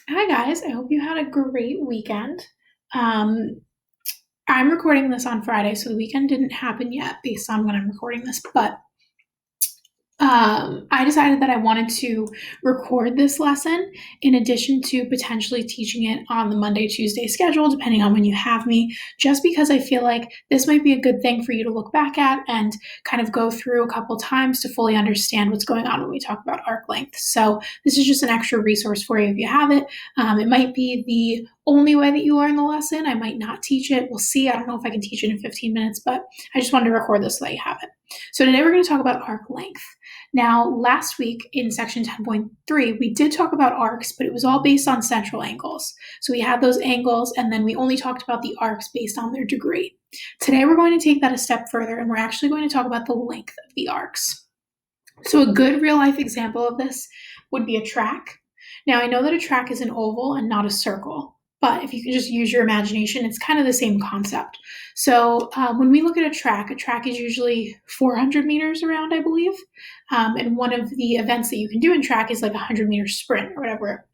Hi guys, I hope you had a great weekend. Um, I'm recording this on Friday, so the weekend didn't happen yet based on when I'm recording this, but I decided that I wanted to record this lesson in addition to potentially teaching it on the Monday, Tuesday schedule, depending on when you have me, just because I feel like this might be a good thing for you to look back at and kind of go through a couple times to fully understand what's going on when we talk about arc length. So this is just an extra resource for you if you have it. It might be the only way that you learn the lesson. I might not teach it. We'll see. I don't know if I can teach it in 15 minutes, but I just wanted to record this so that you have it. So today we're going to talk about arc length. Now, last week in section 10.3, we did talk about arcs, but it was all based on central angles. So we had those angles, and then we only talked about the arcs based on their degree. Today, we're going to take that a step further, and we're actually going to talk about the length of the arcs. So a good real life example of this would be a track. Now, I know that a track is an oval and not a circle, but if you can just use your imagination, it's kind of the same concept. So when we look at a track is usually 400 meters around, I believe. And one of the events that you can do in track is like a 100-meter sprint or whatever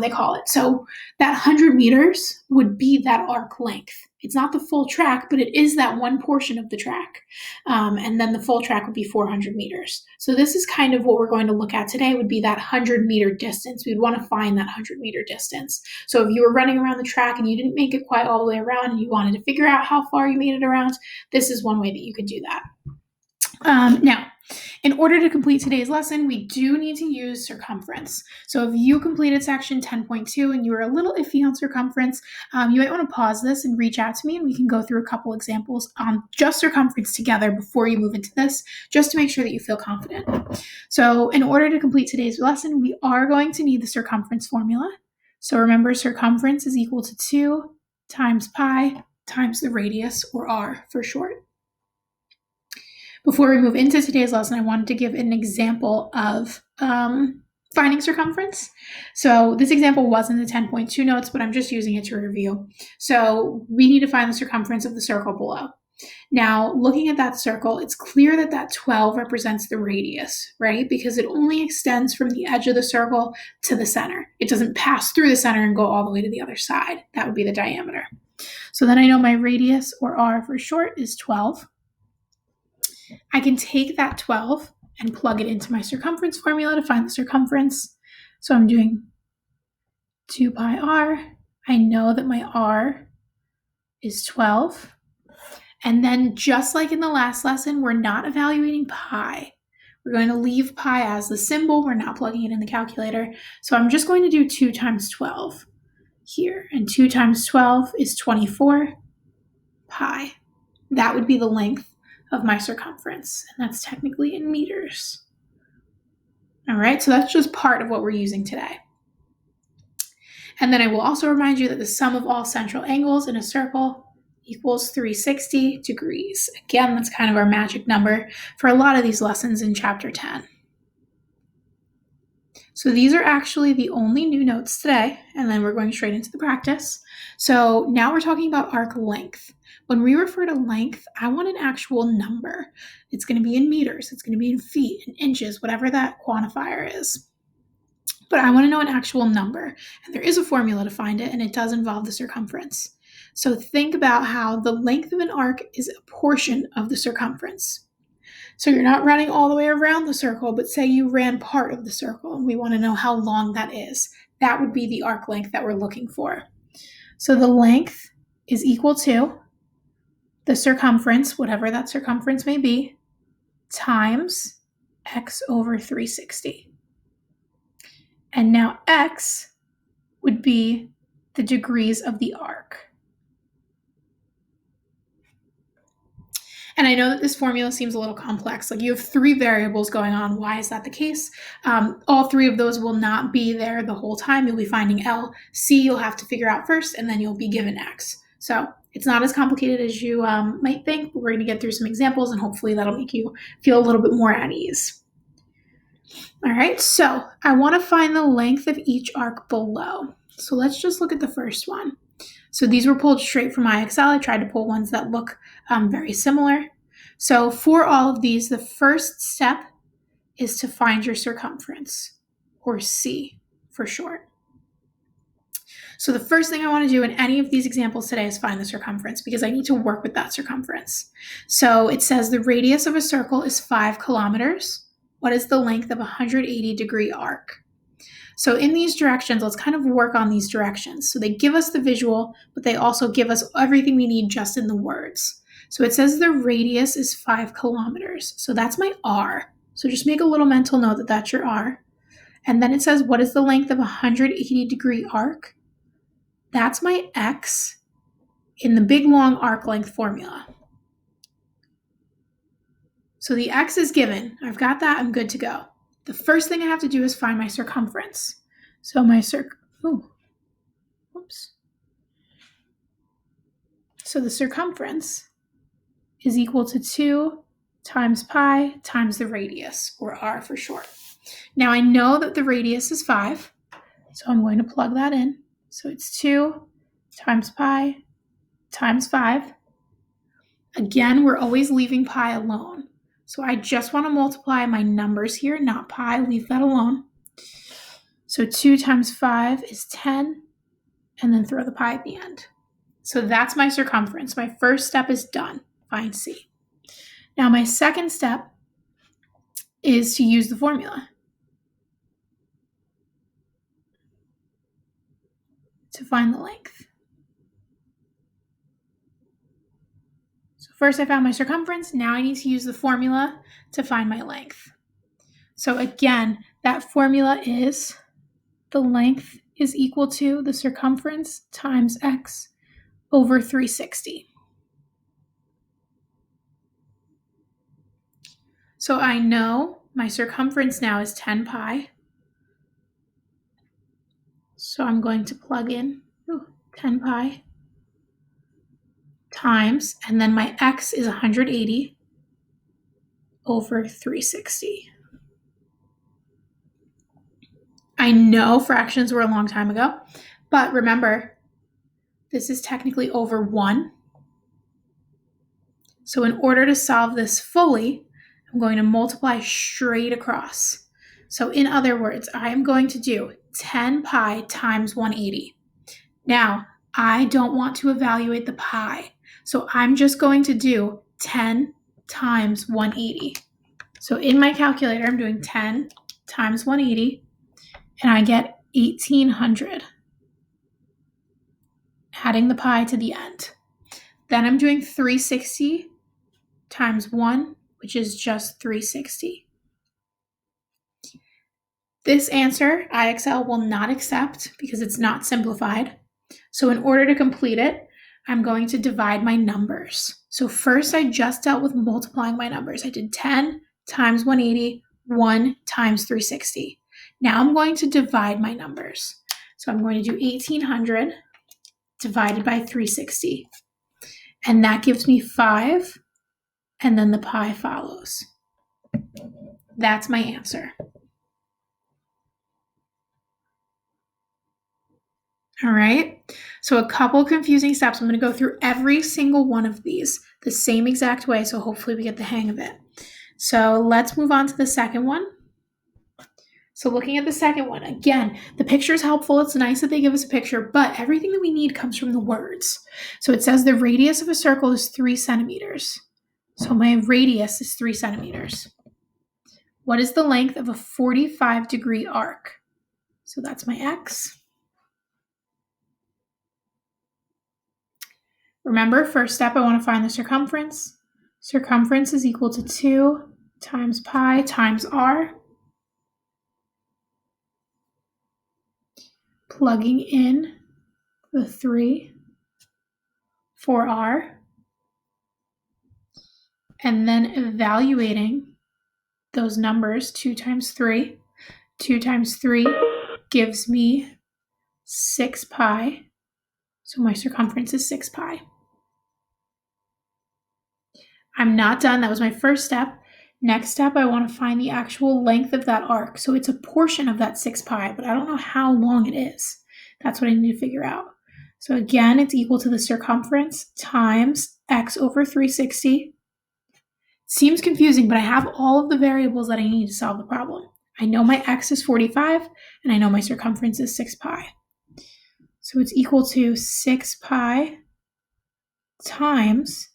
they call it. So that 100 meters would be that arc length. It's not the full track, but it is that one portion of the track. And then the full track would be 400 meters. So this is kind of what we're going to look at today would be that 100-meter distance. We'd want to find that 100-meter distance. So if you were running around the track and you didn't make it quite all the way around and you wanted to figure out how far you made it around, this is one way that you could do that. Now, in order to complete today's lesson, we do need to use circumference. So if you completed section 10.2 and you were a little iffy on circumference, you might want to pause this and reach out to me and we can go through a couple examples on just circumference together before you move into this, just to make sure that you feel confident. So in order to complete today's lesson, we are going to need the circumference formula. So remember, circumference is equal to 2 times pi times the radius, or r for short. Before we move into today's lesson, I wanted to give an example of finding circumference. So this example was in the 10.2 notes, but I'm just using it to review. So we need to find the circumference of the circle below. Now, looking at that circle, it's clear that that 12 represents the radius, right? Because it only extends from the edge of the circle to the center. It doesn't pass through the center and go all the way to the other side. That would be the diameter. So then I know my radius, or r for short, is 12. I can take that 12 and plug it into my circumference formula to find the circumference. So I'm doing 2 pi r. I know that my r is 12. And then just like in the last lesson, we're not evaluating pi. We're going to leave pi as the symbol. We're not plugging it in the calculator. So I'm just going to do 2 times 12 here. And 2 times 12 is 24 pi. That would be the length of my circumference, and that's technically in meters. All right, so that's just part of what we're using today. And then I will also remind you that the sum of all central angles in a circle equals 360 degrees. Again, that's kind of our magic number for a lot of these lessons in chapter 10. So these are actually the only new notes today, and then we're going straight into the practice. So now we're talking about arc length. When we refer to length, I want an actual number. It's going to be in meters, it's going to be in feet, in inches, whatever that quantifier is. But I want to know an actual number, and there is a formula to find it, and it does involve the circumference. So think about how the length of an arc is a portion of the circumference. So you're not running all the way around the circle, but say you ran part of the circle, and we want to know how long that is. That would be the arc length that we're looking for. So the length is equal to the circumference, whatever that circumference may be, times x over 360. And now x would be the degrees of the arc. And I know that this formula seems a little complex. Like you have 3 variables going on. Why is that the case? All 3 of those will not be there the whole time. You'll be finding L. C you'll have to figure out first, and then you'll be given X. So it's not as complicated as you might think, but we're going to get through some examples, and hopefully that'll make you feel a little bit more at ease. All right, so I want to find the length of each arc below. So let's just look at the first one. So these were pulled straight from IXL. I tried to pull ones that look very similar. So for all of these, the first step is to find your circumference, or C for short. So the first thing I want to do in any of these examples today is find the circumference because I need to work with that circumference. So it says the radius of a circle is 5 kilometers. What is the length of a 180-degree arc? So in these directions, let's kind of work on these directions. So they give us the visual, but they also give us everything we need just in the words. So it says the radius is 5 kilometers. So that's my R. So just make a little mental note that that's your R. And then it says, what is the length of a 180-degree arc? That's my X in the big long arc length formula. So the X is given. I've got that. I'm good to go. The first thing I have to do is find my circumference. So my So the circumference is equal to 2 times pi times the radius, or R for short. Now I know that the radius is 5, so I'm going to plug that in. So it's 2 times pi times 5. Again, we're always leaving pi alone. So I just want to multiply my numbers here, not pi, leave that alone. So 2 times 5 is 10, and then throw the pi at the end. So that's my circumference. My first step is done. Find C. Now my second step is to use the formula to find the length. So first I found my circumference. Now I need to use the formula to find my length. So again, that formula is the length is equal to the circumference times x over 360. So I know my circumference now is 10 pi. So I'm going to plug in 10 pi times, and then my x is 180 over 360. I know fractions were a long time ago, but remember, this is technically over 1. So in order to solve this fully, I'm going to multiply straight across. So in other words, I am going to do 10 pi times 180. Now, I don't want to evaluate the pi, so I'm just going to do 10 times 180. So in my calculator, I'm doing 10 times 180, and I get 1,800, adding the pi to the end. Then I'm doing 360 times 1, which is just 360. This answer, IXL will not accept because it's not simplified. So in order to complete it, I'm going to divide my numbers. So first I just dealt with multiplying my numbers. I did 10 times 180, 1 times 360. Now I'm going to divide my numbers. So I'm going to do 1,800 divided by 360. And that gives me 5, and then the pi follows. That's my answer. All right, so a couple confusing steps. I'm going to go through every single one of these the same exact way, so hopefully we get the hang of it. So let's move on to the second one. So looking at the second one, again, the picture is helpful. It's nice that they give us a picture, but everything that we need comes from the words. So it says the radius of a circle is 3 centimeters. So my radius is 3 centimeters. What is the length of a 45-degree arc? So that's my x. Remember, first step, I want to find the circumference. Circumference is equal to 2 times pi times r. Plugging in the 3 for r. And then evaluating those numbers, 2 times 3. 2 times 3 gives me 6 pi. So my circumference is 6 pi. I'm not done. That was my first step. Next step, I want to find the actual length of that arc. So it's a portion of that 6 pi, but I don't know how long it is. That's what I need to figure out. So again, it's equal to the circumference times x over 360. Seems confusing, but I have all of the variables that I need to solve the problem. I know my x is 45, and I know my circumference is 6 pi. So it's equal to 6 pi times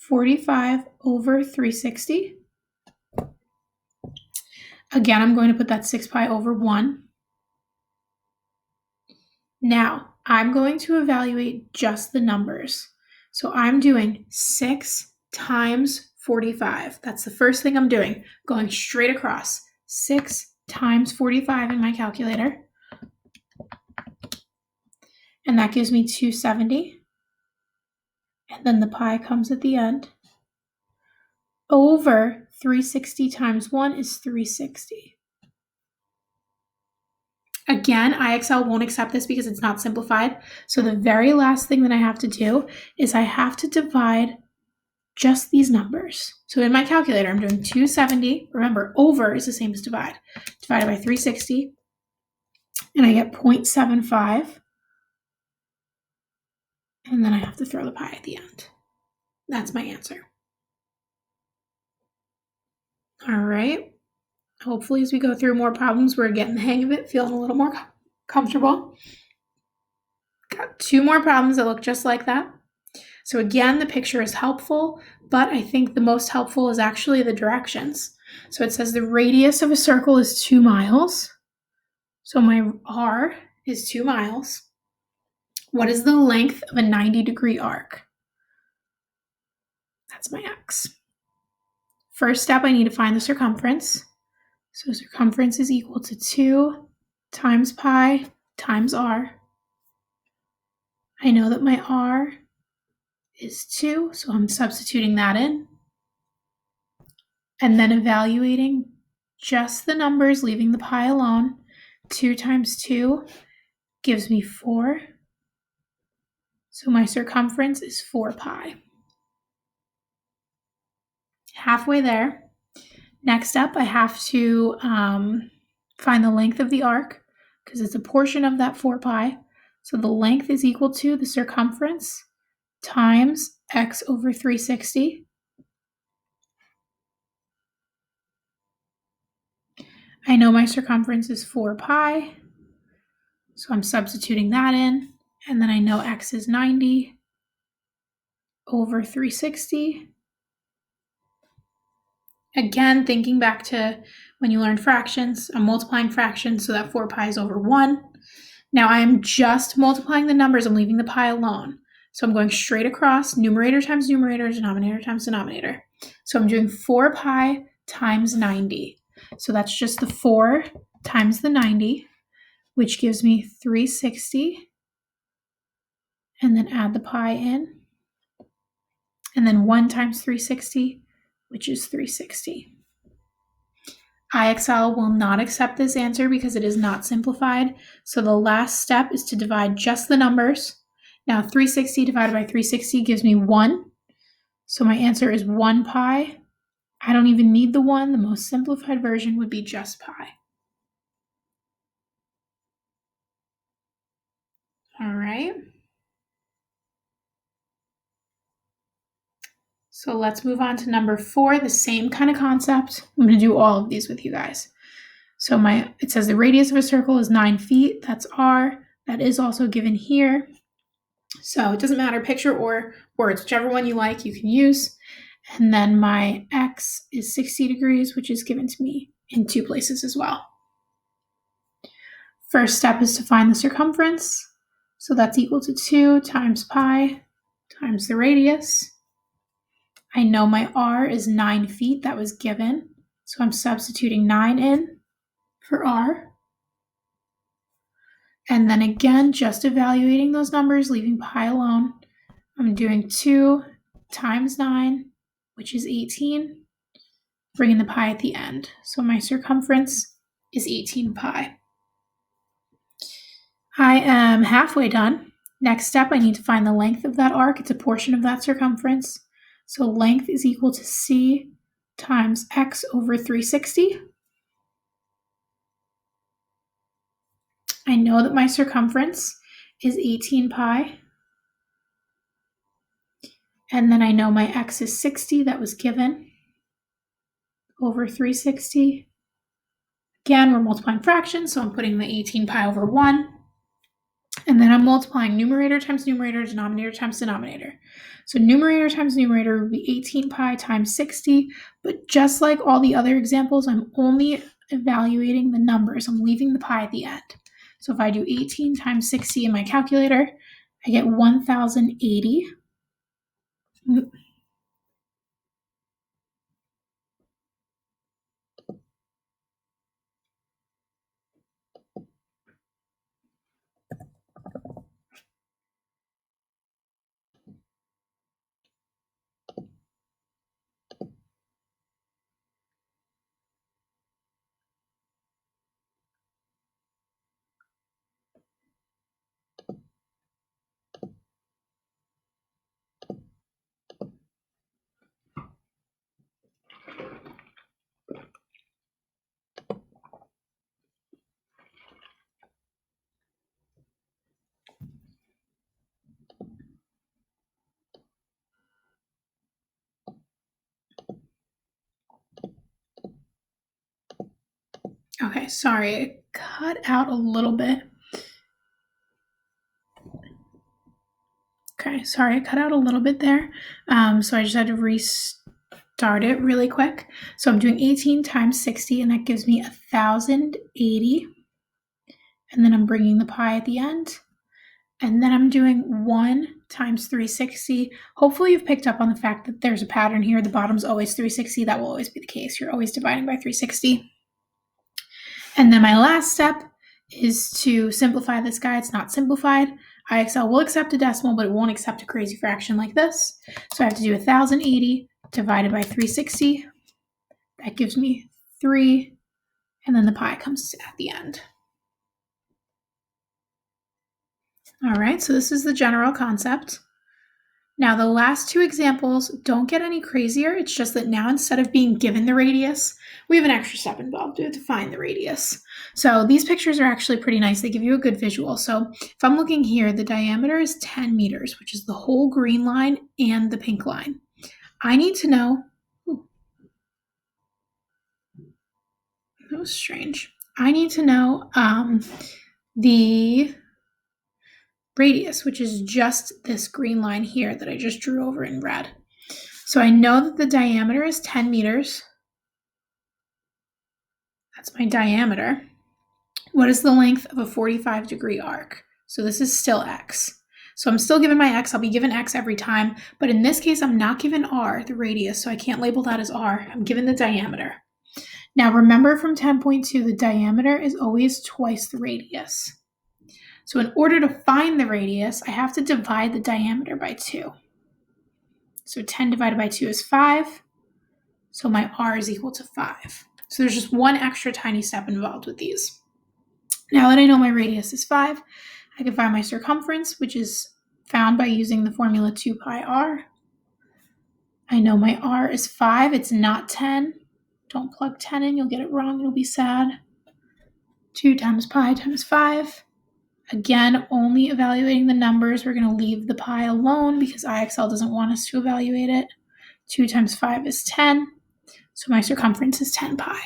45 over 360. Again, I'm going to put that 6 pi over 1. Now, I'm going to evaluate just the numbers. So I'm doing 6 times 45. That's the first thing I'm doing, going straight across. 6 times 45 in my calculator. And that gives me 270. And then the pi comes at the end. Over 360 times 1 is 360. Again, IXL won't accept this because it's not simplified. So the very last thing that I have to do is I have to divide just these numbers. So in my calculator, I'm doing 270. Remember, over is the same as divide. Divided by 360. And I get 0.75. And then I have to throw the pi at the end. That's my answer. All right. Hopefully, as we go through more problems, we're getting the hang of it, feeling a little more comfortable. Got 2 more problems that look just like that. So again, the picture is helpful, but I think the most helpful is actually the directions. So it says the radius of a circle is 2 miles. So my R is 2 miles. What is the length of a 90-degree arc? That's my X. First step, I need to find the circumference. So circumference is equal to 2 times pi times R. I know that my R is 2, so I'm substituting that in. And then evaluating just the numbers, leaving the pi alone. 2 times 2 gives me 4. So my circumference is 4 pi. Halfway there. Next up, I have to find the length of the arc because it's a portion of that 4 pi. So the length is equal to the circumference times x over 360. I know my circumference is 4 pi, so I'm substituting that in. And then I know x is 90 over 360. Again, thinking back to when you learned fractions, I'm multiplying fractions, so that 4 pi is over 1. Now I am just multiplying the numbers. I'm leaving the pi alone. So I'm going straight across, numerator times numerator, denominator times denominator. So I'm doing 4 pi times 90. So that's just the 4 times the 90, which gives me 360. And then add the pi in. And then 1 times 360, which is 360. IXL will not accept this answer because it is not simplified. So the last step is to divide just the numbers. Now 360 divided by 360 gives me 1. So my answer is 1 pi. I don't even need the 1. The most simplified version would be just pi. All right. So let's move on to number 4, the same kind of concept. I'm going to do all of these with you guys. So it says the radius of a circle is 9 feet. That's R. That is also given here. So it doesn't matter, picture or words, whichever one you like, you can use. And then my X is 60 degrees, which is given to me in 2 places as well. First step is to find the circumference. So that's equal to 2 times pi times the radius. I know my R is 9 feet. That was given. So I'm substituting 9 in for R. And then again, just evaluating those numbers, leaving pi alone. I'm doing 2 times 9, which is 18, bringing the pi at the end. So my circumference is 18 pi. I am halfway done. Next step, I need to find the length of that arc. It's a portion of that circumference. So length is equal to C times x over 360. I know that my circumference is 18 pi. And then I know my x is 60, that was given, over 360. Again, we're multiplying fractions, so I'm putting the 18 pi over 1. And then I'm multiplying numerator times numerator, denominator times denominator. So numerator times numerator would be 18 pi times 60, but just like all the other examples, I'm only evaluating the numbers. I'm leaving the pi at the end. So if I do 18 times 60 in my calculator, I get 1,080. Okay, sorry, it cut out a little bit. Okay, sorry, it cut out a little bit there. So I just had to restart it really quick. So I'm doing 18 times 60, and that gives me 1,080. And then I'm bringing the pi at the end. And then I'm doing 1 times 360. Hopefully you've picked up on the fact that there's a pattern here. The bottom's always 360. That will always be the case. You're always dividing by 360. And then my last step is to simplify this guy. It's not simplified. IXL will accept a decimal, but it won't accept a crazy fraction like this. So I have to do 1,080 divided by 360. That gives me 3. And then the pi comes at the end. All right, so this is the general concept. Now, the last two examples don't get any crazier. It's just that now instead of being given the radius, we have an extra step involved. We have to find the radius. So these pictures are actually pretty nice. They give you a good visual. So if I'm looking here, the diameter is 10 meters, which is the whole green line and the pink line. I need to know, that was strange. I need to know the radius, which is just this green line here that I just drew over in red. So I know that the diameter is 10 meters. That's my diameter. What is the length of a 45-degree arc? So this is still x. So I'm still given my x. I'll be given x every time. But in this case, I'm not given r, the radius, so I can't label that as r. I'm given the diameter. Now remember from 10.2, the diameter is always twice the radius. So in order to find the radius, I have to divide the diameter by 2. So 10 divided by 2 is 5. So my r is equal to 5. So there's just one extra tiny step involved with these. Now that I know my radius is 5, I can find my circumference, which is found by using the formula 2 pi r. I know my r is 5. It's not 10. Don't plug 10 in. You'll get it wrong. It'll be sad. 2 times pi times 5. Again, only evaluating the numbers. We're going to leave the pi alone because IXL doesn't want us to evaluate it. 2 times 5 is 10. So my circumference is 10 pi.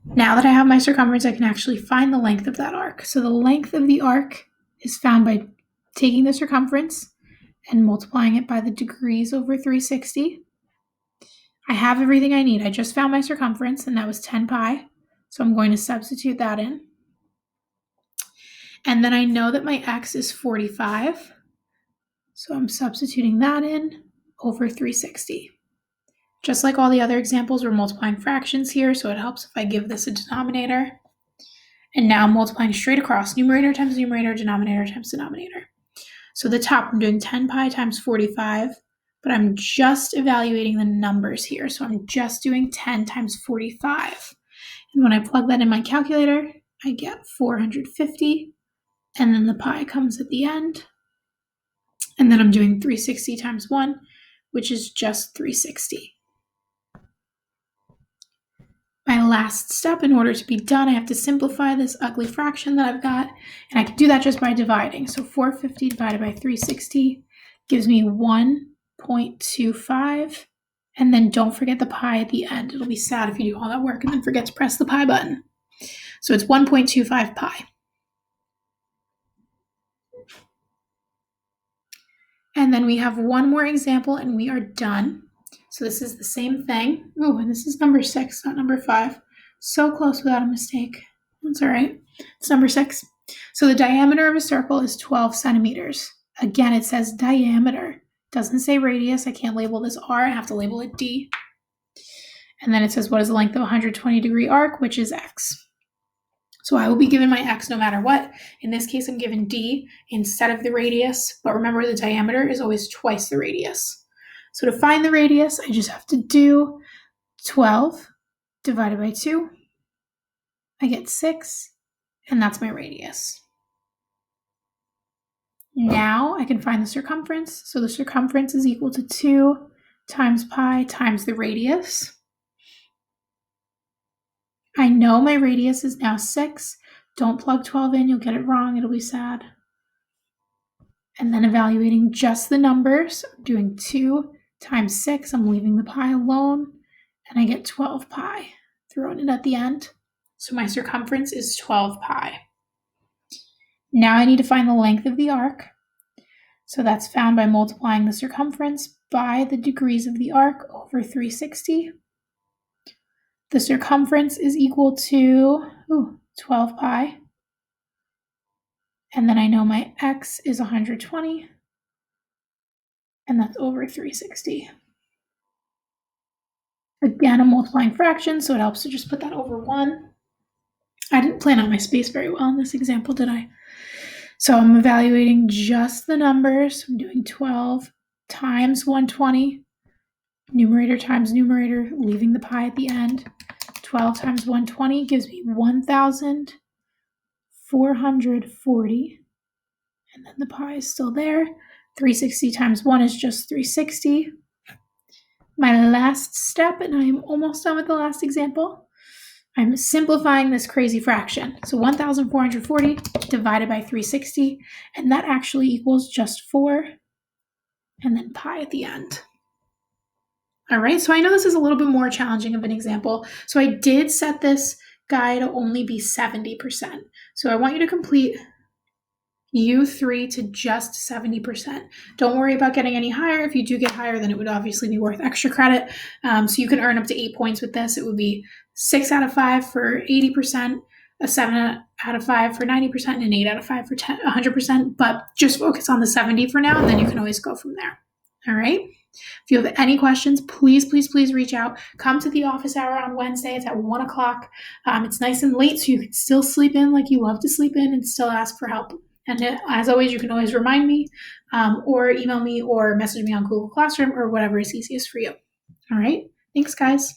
Now that I have my circumference, I can actually find the length of that arc. So the length of the arc is found by taking the circumference and multiplying it by the degrees over 360. I have everything I need. I just found my circumference, and that was 10 pi. So I'm going to substitute that in. And then I know that my x is 45. So I'm substituting that in over 360. Just like all the other examples, we're multiplying fractions here, so it helps if I give this a denominator. And now I'm multiplying straight across, numerator times numerator, denominator times denominator. So the top, I'm doing 10 pi times 45, but I'm just evaluating the numbers here. So I'm just doing 10 times 45. And when I plug that in my calculator, I get 450, and then the pi comes at the end. And then I'm doing 360 times 1, which is just 360. My last step, in order to be done, I have to simplify this ugly fraction that I've got, and I can do that just by dividing. So 450 divided by 360 gives me 1.25, and then don't forget the pi at the end. It'll be sad if you do all that work and then forget to press the pi button. So it's 1.25 pi. And then we have one more example and we are done. So this is the same thing. Oh, and this is number 6, not number 5. So close without a mistake. That's all right. It's number 6. So the diameter of a circle is 12 centimeters. Again, it says diameter. It doesn't say radius. I can't label this R. I have to label it D. And then it says, what is the length of a 120-degree arc, which is X. So I will be given my X no matter what. In this case, I'm given D instead of the radius, but remember the diameter is always twice the radius. So to find the radius, I just have to do 12 divided by 2. I get 6, and that's my radius. Now I can find the circumference. So the circumference is equal to 2 times pi times the radius. I know my radius is now 6. Don't plug 12 in, you'll get it wrong, it'll be sad. And then evaluating just the numbers, I'm doing 2 times 6, I'm leaving the pi alone, and I get 12 pi, throwing it at the end. So my circumference is 12 pi. Now I need to find the length of the arc. So that's found by multiplying the circumference by the degrees of the arc over 360. The circumference is equal to 12 pi. And then I know my X is 120, and that's over 360. Again, a multiplying fraction, so it helps to just put that over 1. I didn't plan out my space very well in this example, did I? So I'm evaluating just the numbers. I'm doing 12 times 120, numerator times numerator, leaving the pi at the end. 12 times 120 gives me 1,440. And then the pi is still there. 360 times 1 is just 360. My last step, and I am almost done with the last example. I'm simplifying this crazy fraction. So 1,440 divided by 360, and that actually equals just 4, and then pi at the end. All right, so I know this is a little bit more challenging of an example. So I did set this guy to only be 70%. So I want you to complete U3 to just 70%. Don't worry about getting any higher. If you do get higher, then it would obviously be worth extra credit. So you can earn up to 8 points with this. It would be 6 out of 5 for 80%, a 7 out of 5 for 90%, and an 8 out of 5 for 100%. But just focus on the 70 for now, and then you can always go from there. All right? If you have any questions, please reach out. Come to the office hour on Wednesday. It's at 1 o'clock. It's nice and late, so you can still sleep in like you love to sleep in and still ask for help. And as always, you can always remind me or email me or message me on Google Classroom or whatever is easiest for you. All right. Thanks, guys.